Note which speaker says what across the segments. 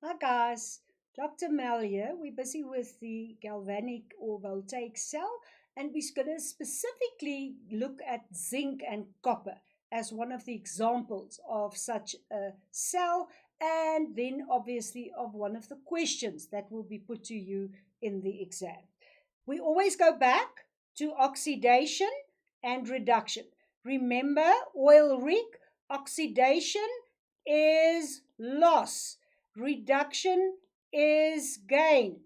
Speaker 1: Hi guys, Dr. Mal here. We're busy with the galvanic or voltaic cell, and we're going to specifically look at zinc and copper as one of the examples of such a cell, and then obviously of one of the questions that will be put to you in the exam. We always go back to oxidation and reduction. Remember, oil rig, oxidation is loss, reduction is gain.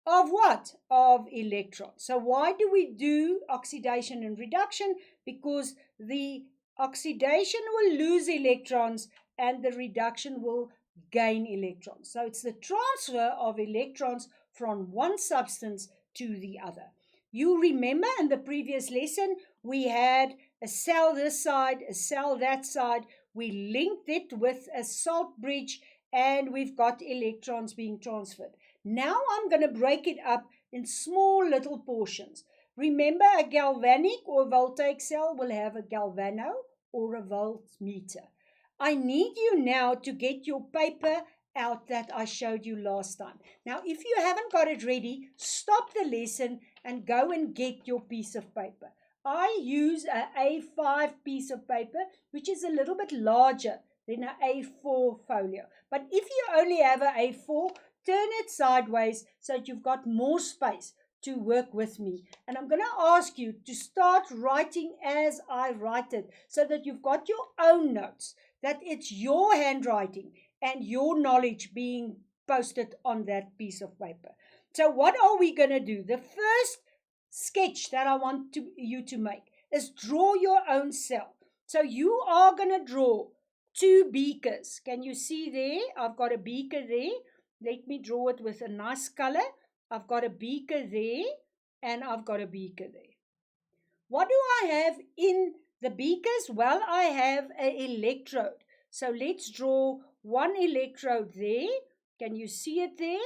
Speaker 1: Of what? Of electrons. So why do we do oxidation and reduction? Because the oxidation will lose electrons and the reduction will gain electrons. So it's the transfer of electrons from one substance to the other. You remember in the previous lesson, we had a cell this side, a cell that side. We linked it with a salt bridge and we've got electrons being transferred. Now I'm going to break it up in small little portions. Remember, a galvanic or voltaic cell will have a galvano or a voltmeter. I need you now to get your paper out that I showed you last time. Now, if you haven't got it ready, stop the lesson and go and get your piece of paper. I use a A5 piece of paper, which is a little bit larger than an A4 folio. But if you only have an A4, turn it sideways so that you've got more space to work with me. And I'm going to ask you to start writing as I write it so that you've got your own notes, that it's your handwriting and your knowledge being posted on that piece of paper. So what are we going to do? The first sketch that I want you to make is draw your own cell. So you are going to draw two beakers. Can you see there? I've got a beaker there. Let me draw it with a nice color. I've got a beaker there and I've got a beaker there. What do I have in the beakers? Well, I have an electrode. So let's draw one electrode there. Can you see it there?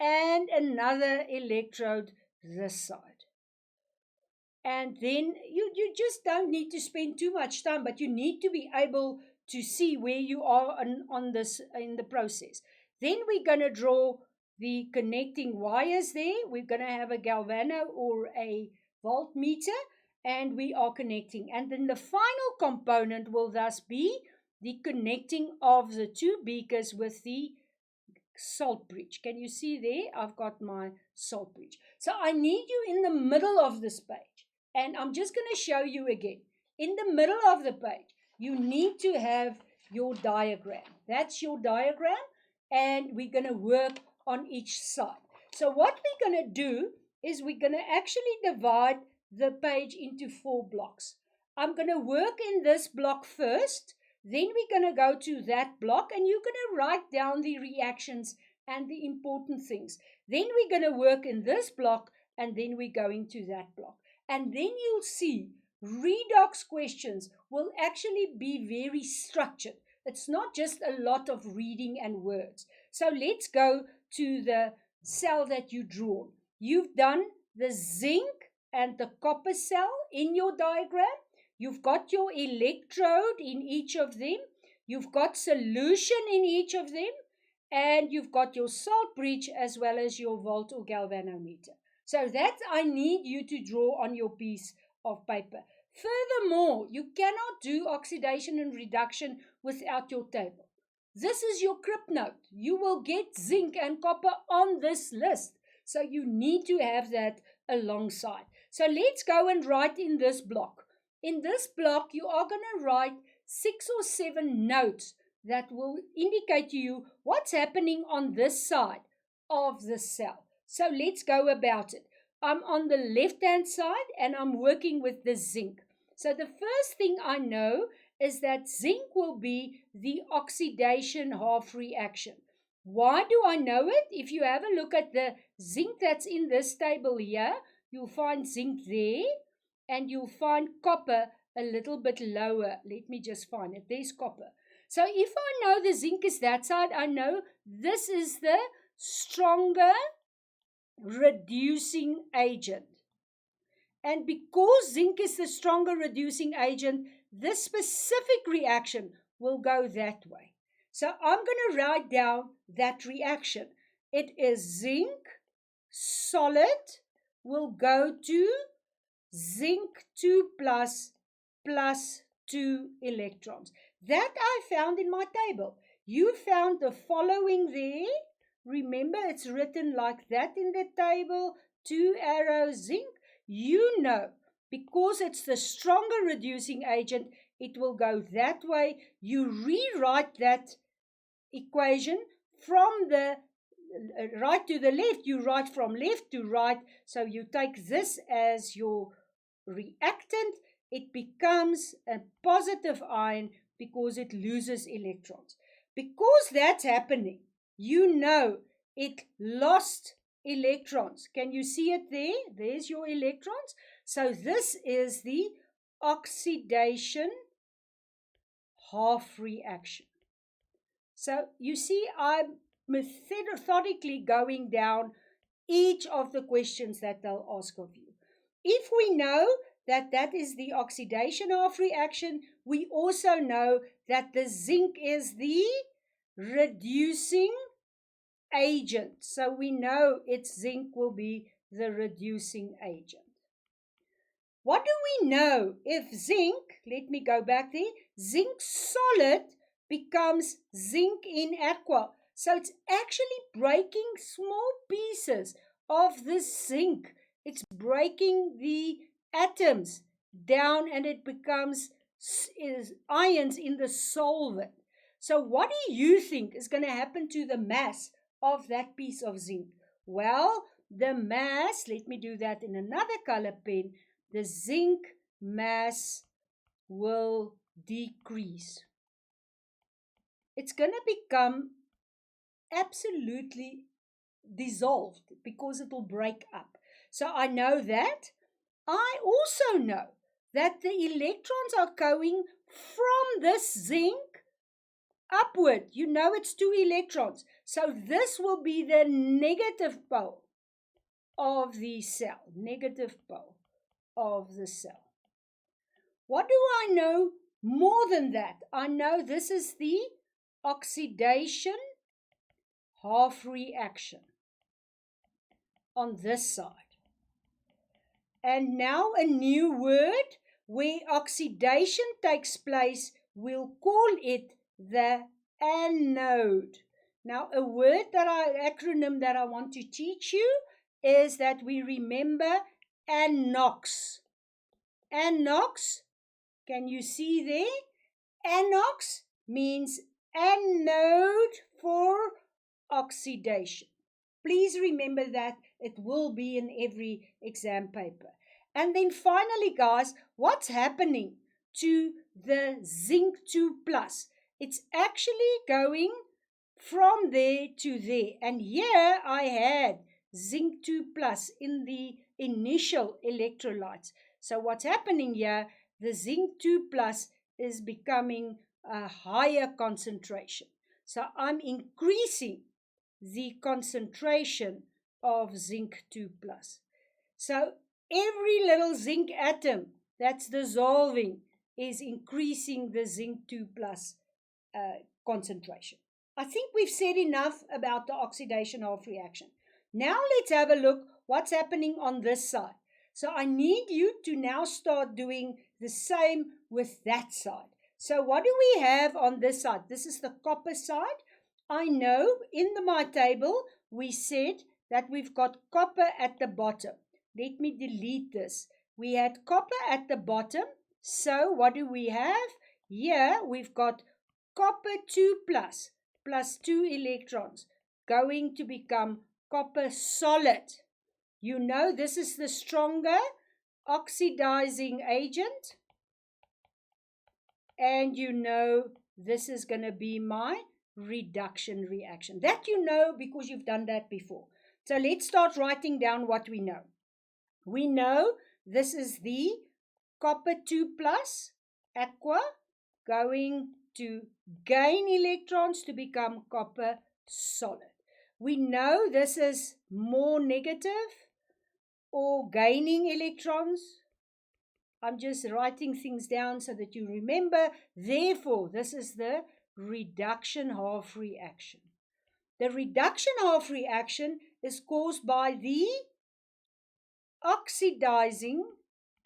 Speaker 1: And another electrode this side. And then you just don't need to spend too much time, but you need to be able to see where you are on this in the process. Then we're going to draw the connecting wires there. We're going to have a galvano or a voltmeter, and we are connecting. And then the final component will thus be the connecting of the two beakers with the salt bridge. Can you see there? I've got my salt bridge. So I need you in the middle of this page. And I'm just going to show you again. In the middle of the page, you need to have your diagram. That's your diagram. And we're going to work on each side. So what we're going to do is we're going to actually divide the page into 4 blocks. I'm going to work in this block first. Then we're going to go to that block and you're going to write down the reactions and the important things. Then we're going to work in this block and then we're going to that block. And then you'll see redox questions will actually be very structured. It's not just a lot of reading and words. So let's go to the cell that you draw. You've done the zinc and the copper cell in your diagram. You've got your electrode in each of them. You've got solution in each of them. And you've got your salt bridge as well as your volt or galvanometer. So that I need you to draw on your piece of paper. Furthermore, you cannot do oxidation and reduction without your table. This is your crypt note. You will get zinc and copper on this list. So you need to have that alongside. So let's go and write in this block. In this block, you are going to write 6 or 7 notes that will indicate to you what's happening on this side of the cell. So let's go about it. I'm on the left-hand side and I'm working with the zinc. So the first thing I know is that zinc will be the oxidation half reaction. Why do I know it? If you have a look at the zinc that's in this table here, you'll find zinc there and you'll find copper a little bit lower. Let me just find it. There's copper. So if I know the zinc is that side, I know this is the stronger reducing agent. And because zinc is the stronger reducing agent, this specific reaction will go that way. So I'm going to write down that reaction. It is zinc solid will go to zinc 2 plus plus 2 electrons. That I found in my table. You found the following there. Remember, it's written like that in the table. 2 arrows zinc. You know, because it's the stronger reducing agent, it will go that way. You rewrite that equation from the right to the left. You write from left to right. So you take this as your reactant. It becomes a positive ion because it loses electrons. Because that's happening, you know it lost electrons. Can you see it there? There's your electrons. So this is the oxidation half reaction. So you see, I'm methodically going down each of the questions that they'll ask of you. If we know that that is the oxidation half reaction, we also know that the zinc is the reducing agent. So we know its zinc will be the reducing agent. What do we know if zinc, let me go back there, zinc solid becomes zinc in aqua? So it's actually breaking small pieces of this zinc. It's breaking the atoms down and it becomes ions in the solvent. So what do you think is going to happen to the mass of that piece of zinc? Well, the mass, let me do that in another color pen, the zinc mass will decrease. It's going to become absolutely dissolved because it will break up. So I know that. I also know that the electrons are going from this zinc upward. You know it's 2 electrons. So this will be the negative pole of the cell. Negative pole of the cell. What do I know more than that? I know this is the oxidation half reaction on this side. And now a new word where oxidation takes place, we'll call it the anode. Now a word acronym that I want to teach you is that we remember anox. Anox, can you see there? Anox means anode for oxidation. Please remember that. It will be in every exam paper. And then finally, guys, what's happening to the zinc 2 plus? It's actually going from there to there. And here I had zinc 2 plus in the initial electrolytes. So what's happening here, the zinc 2 plus is becoming a higher concentration. So I'm increasing the concentration of zinc 2 plus. So every little zinc atom that's dissolving is increasing the zinc 2 plus concentration. I think we've said enough about the oxidation half reaction. Now let's have a look what's happening on this side. So I need you to now start doing the same with that side. So what do we have on this side? This is the copper side. I know in my table we said that we've got copper at the bottom. Let me delete this. We had copper at the bottom. So what do we have? Here we've got copper 2 plus 2 electrons going to become copper solid. You know this is the stronger oxidizing agent. And you know this is going to be my reduction reaction. That you know because you've done that before. So let's start writing down what we know. We know this is the copper 2 plus aqua going to gain electrons to become copper solid. We know this is more negative or gaining electrons. I'm just writing things down so that you remember. Therefore, this is the reduction half reaction. The reduction half reaction is caused by the oxidizing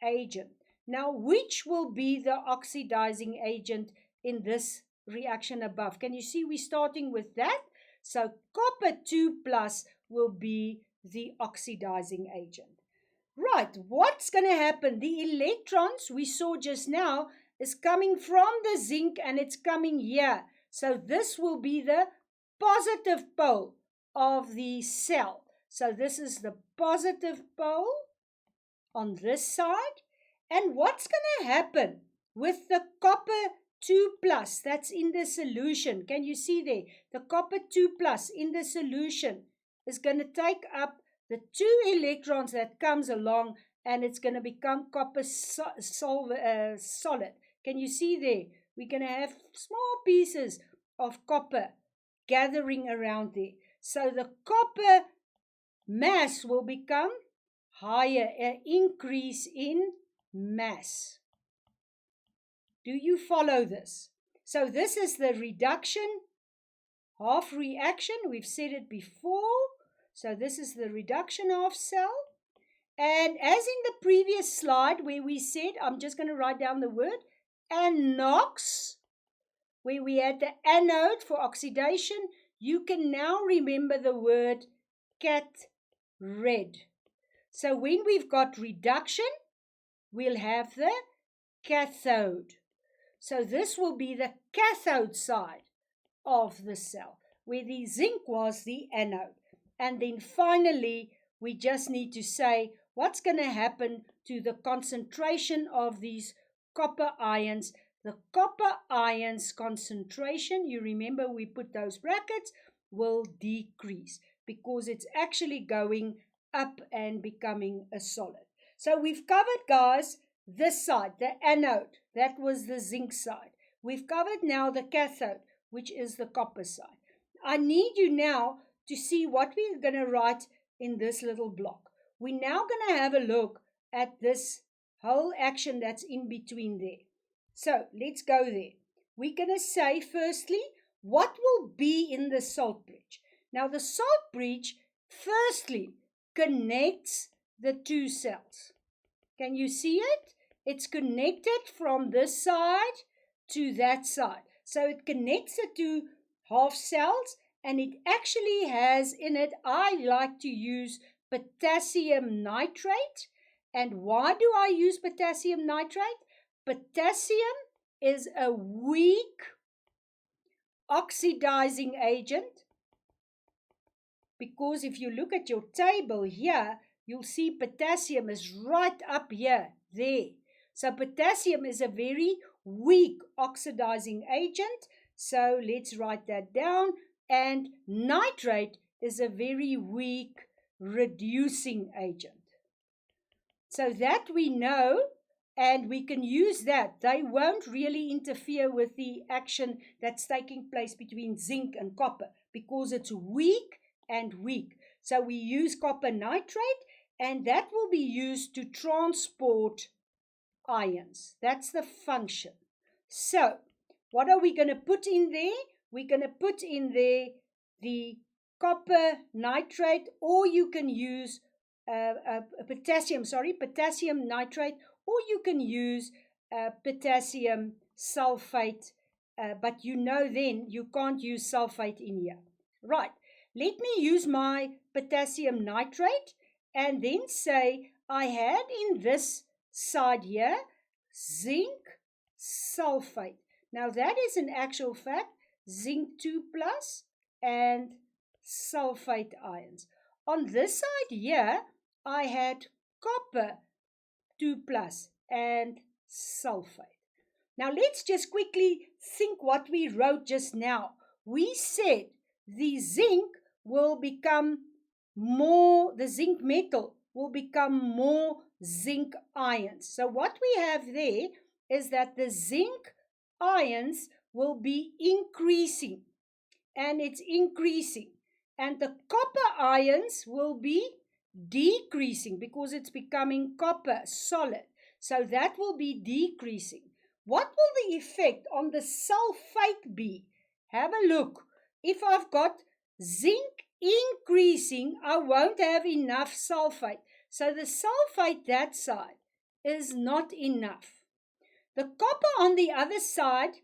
Speaker 1: agent. Now, which will be the oxidizing agent in this reaction above? Can you see we're starting with that? So copper 2 plus will be the oxidizing agent. Right, what's going to happen? The electrons we saw just now is coming from the zinc and it's coming here. So this will be the positive pole of the cell. So this is the positive pole on this side. And what's going to happen with the copper 2 plus that's in the solution? Can you see there? The copper 2 plus in the solution is going to take up the 2 electrons that comes along and it's going to become copper solid. Can you see there? We're going to have small pieces of copper gathering around there. So the copper mass will become higher, an increase in mass. Do you follow this? So this is the reduction half reaction. We've said it before. So this is the reduction half cell. And as in the previous slide where we said, I'm just going to write down the word anox, where we had the anode for oxidation, you can now remember the word cat-red. So when we've got reduction, we'll have the cathode. So this will be the cathode side of the cell, where the zinc was the anode. And then finally, we just need to say what's going to happen to the concentration of these copper ions. The copper ions concentration, you remember we put those brackets, will decrease because it's actually going up and becoming a solid. So we've covered, guys, this side, the anode. That was the zinc side. We've covered now the cathode, which is the copper side. I need you now to see what we're going to write in this little block. We're now going to have a look at this whole action that's in between there. So let's go there. We're going to say firstly, what will be in the salt bridge? Now the salt bridge firstly connects the two cells. Can you see it? It's connected from this side to that side. So it connects the two half cells and it actually has in it, I like to use potassium nitrate. And why do I use potassium nitrate? Potassium is a weak oxidizing agent, because if you look at your table here, you'll see potassium is right up here, there. So potassium is a very weak oxidizing agent. So let's write that down. And nitrate is a very weak reducing agent. So that we know, and we can use that. They won't really interfere with the action that's taking place between zinc and copper because it's weak and weak. So we use copper nitrate, and that will be used to transport ions. That's the function. So what are we going to put in there? We're going to put in there the copper nitrate, or you can use potassium nitrate, or you can use potassium sulfate, but you know then you can't use sulfate in here. Right, let me use my potassium nitrate and then say I had in this side here zinc sulfate. Now that is in actual fact zinc 2 plus and sulfate ions. On this side here I had copper 2 plus and sulfate. Now let's just quickly think what we wrote just now. We said the zinc will become more, the zinc metal will become more zinc ions. So what we have there is that the zinc ions will be increasing, and it's increasing. And the copper ions will be decreasing because it's becoming copper solid. So that will be decreasing. What will the effect on the sulfate be? have a look. If I've got zinc increasing, I won't have enough sulfate. So the sulfate that side is not enough. The copper on the other side,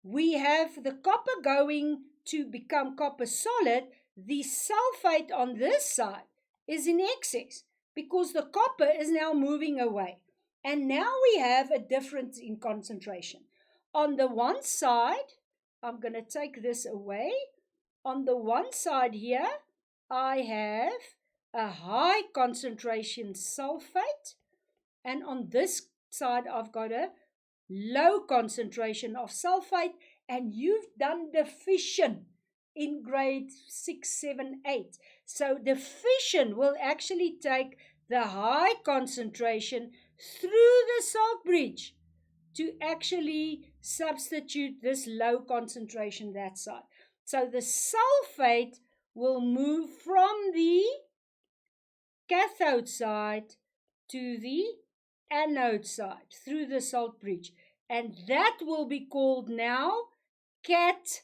Speaker 1: we have the copper going to become copper solid. The sulfate on this side is in excess because the copper is now moving away. And now we have a difference in concentration. On the one side, I'm going to take this away. On the one side here, I have a high concentration sulfate. And on this side, I've got a low concentration of sulfate. And you've done the fission in grade 6, 7, 8. So the fission will actually take the high concentration through the salt bridge to actually substitute this low concentration that side. So the sulfate will move from the cathode side to the anode side through the salt bridge. And that will be called now cations.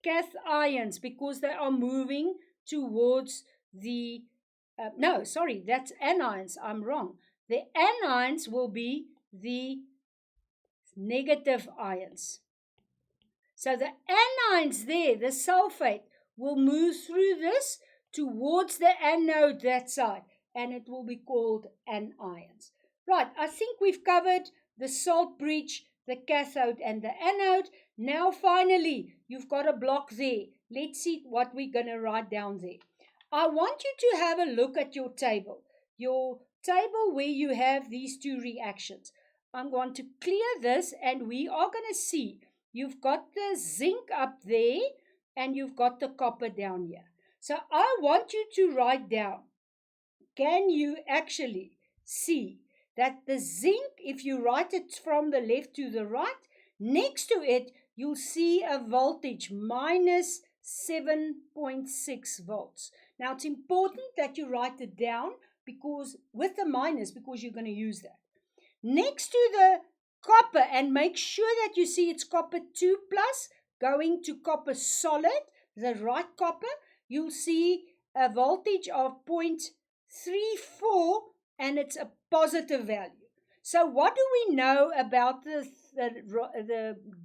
Speaker 1: Cations, because they are moving towards the, that's anions. I'm wrong. The anions will be the negative ions. So the anions there, the sulfate, will move through this towards the anode that side, and it will be called anions. Right, I think we've covered the salt bridge, the cathode, and the anode. Now, finally, you've got a block there. Let's see what we're going to write down there. I want you to have a look at your table where you have these two reactions. I'm going to clear this, and we are going to see you've got the zinc up there, and you've got the copper down here. So I want you to write down, can you actually see that the zinc, if you write it from the left to the right, next to it, you'll see a voltage, minus 7.6 volts. Now, it's important that you write it down with the minus, because you're going to use that. Next to the copper, and make sure that you see it's copper 2 plus going to copper solid, the right copper, you'll see a voltage of 0.34, and it's a positive value. So what do we know about the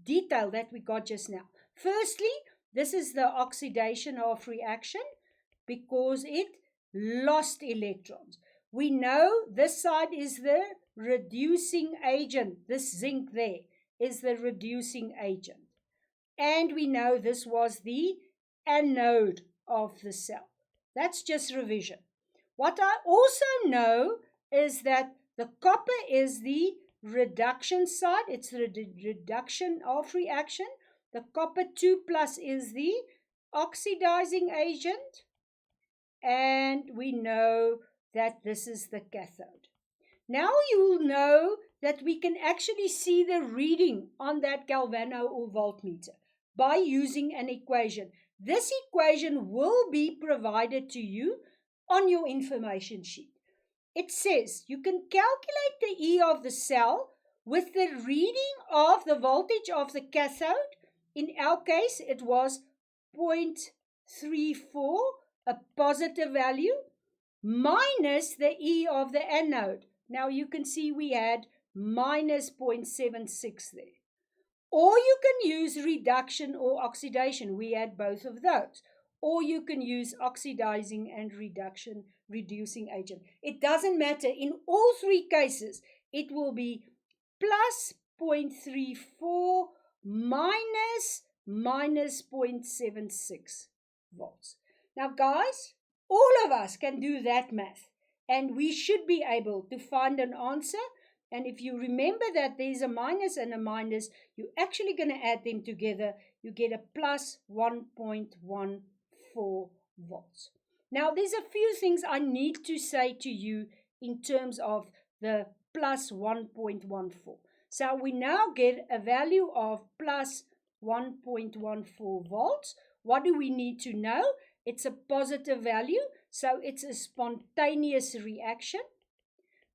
Speaker 1: detail that we got just now? Firstly, this is the oxidation of reaction because it lost electrons. We know this side is the reducing agent. This zinc there is the reducing agent. And we know this was the anode of the cell. That's just revision. What I also know is that the copper is the reduction side. It's the reduction of reaction. The copper 2 plus is the oxidizing agent. And we know that this is the cathode. Now you'll know that we can actually see the reading on that galvano or voltmeter by using an equation. This equation will be provided to you on your information sheet. It says you can calculate the E of the cell with the reading of the voltage of the cathode. In our case, it was 0.34, a positive value, minus the E of the anode. Now you can see we had minus 0.76 there. Or you can use reduction or oxidation. We had both of those. Or you can use oxidizing and reducing agent. It doesn't matter. In all three cases, it will be plus 0.34 minus 0.76 volts. Now, guys, all of us can do that math. And we should be able to find an answer. And if you remember that there's a minus and a minus, you're actually going to add them together. You get a plus 1.14 volts. Now, there's a few things I need to say to you in terms of the plus 1.14. So we now get a value of plus 1.14 volts. What do we need to know? It's a positive value, so it's a spontaneous reaction.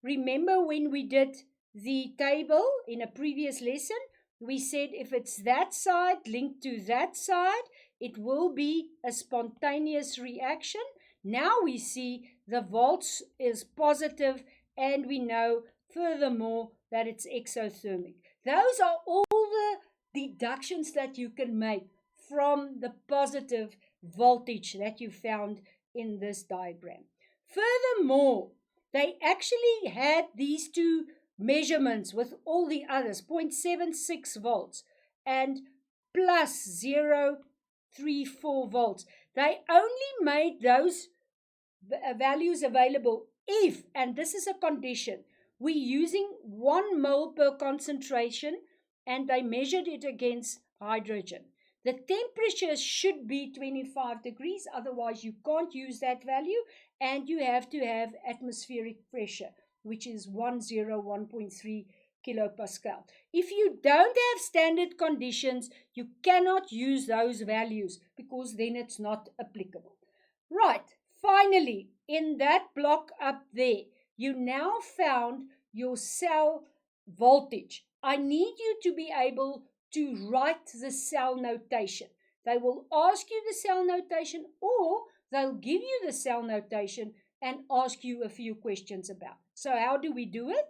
Speaker 1: Remember when we did the table in a previous lesson, We said if it's that side linked to that side, it will be a spontaneous reaction. Now we see the volts is positive, and we know furthermore that it's exothermic. Those are all the deductions that you can make from the positive voltage that you found in this diagram. Furthermore, they actually had these two measurements with all the others, 0.76 volts and plus 0.34 volts. They only made those values available if, and this is a condition, we're using 1 mole per concentration, and they measured it against hydrogen. The temperature should be 25 degrees, otherwise you can't use that value, and you have to have atmospheric pressure, which is 101.3 kilopascal. If you don't have standard conditions, you cannot use those values because then it's not applicable. Right, finally, in that block up there, you now found your cell voltage. I need you to be able to write the cell notation. They will ask you the cell notation, or they'll give you the cell notation and ask you a few questions about. So how do we do it?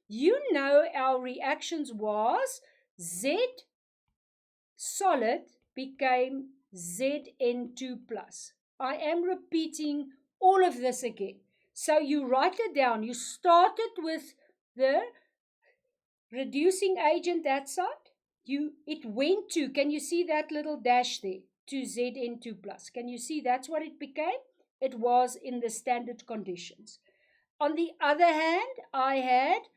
Speaker 1: You know our reactions was Z solid became Zn2 plus. I am repeating all of this again. So you write it down. You started with the reducing agent that side. It went to, can you see that little dash there? To Zn2 plus. Can you see that's what it became? It was in the standard conditions. On the other hand, I had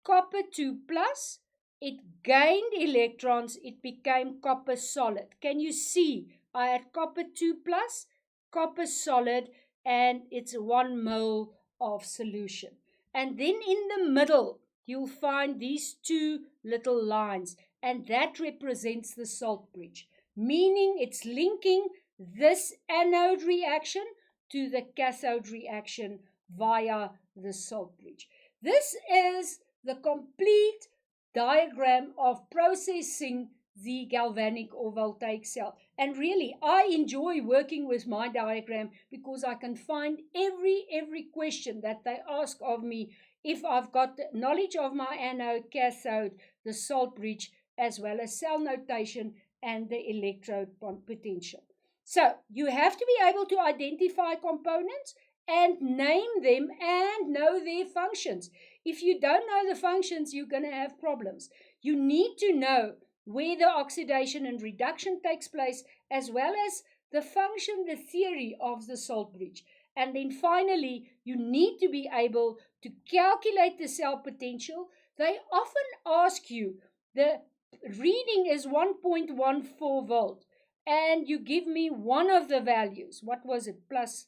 Speaker 1: copper 2 plus. It gained electrons. It became copper solid. Can you see? I had copper 2 plus, copper solid, and it's 1 mole of solution. And then in the middle, you'll find these two little lines, and that represents the salt bridge, meaning it's linking this anode reaction to the cathode reaction via the salt bridge. This is the complete diagram of processing the galvanic or voltaic cell. And really, I enjoy working with my diagram because I can find every question that they ask of me if I've got knowledge of my anode, cathode, the salt bridge, as well as cell notation and the electrode potential. So you have to be able to identify components and name them and know their functions. If you don't know the functions, you're going to have problems. You need to know where the oxidation and reduction takes place, as well as the function, the theory of the salt bridge. And then finally, you need to be able to calculate the cell potential. They often ask you, the reading is 1.14 volt, and you give me one of the values. What was it? Plus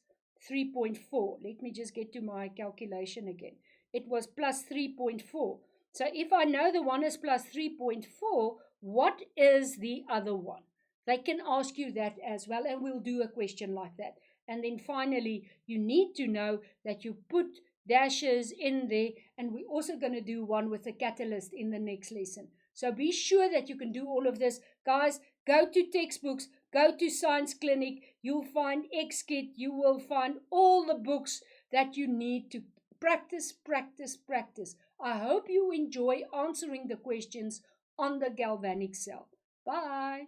Speaker 1: 3.4. Let me just get to my calculation again. It was plus 3.4. So if I know the one is plus 3.4, what is the other one? They can ask you that as well, and we'll do a question like that. And then finally, you need to know that you put dashes in there, and we're also going to do one with a catalyst in the next lesson. So be sure that you can do all of this. Guys, go to textbooks, go to Science Clinic. You'll find XKit. You will find all the books that you need to practice, practice, practice. I hope you enjoy answering the questions on the galvanic cell. Bye.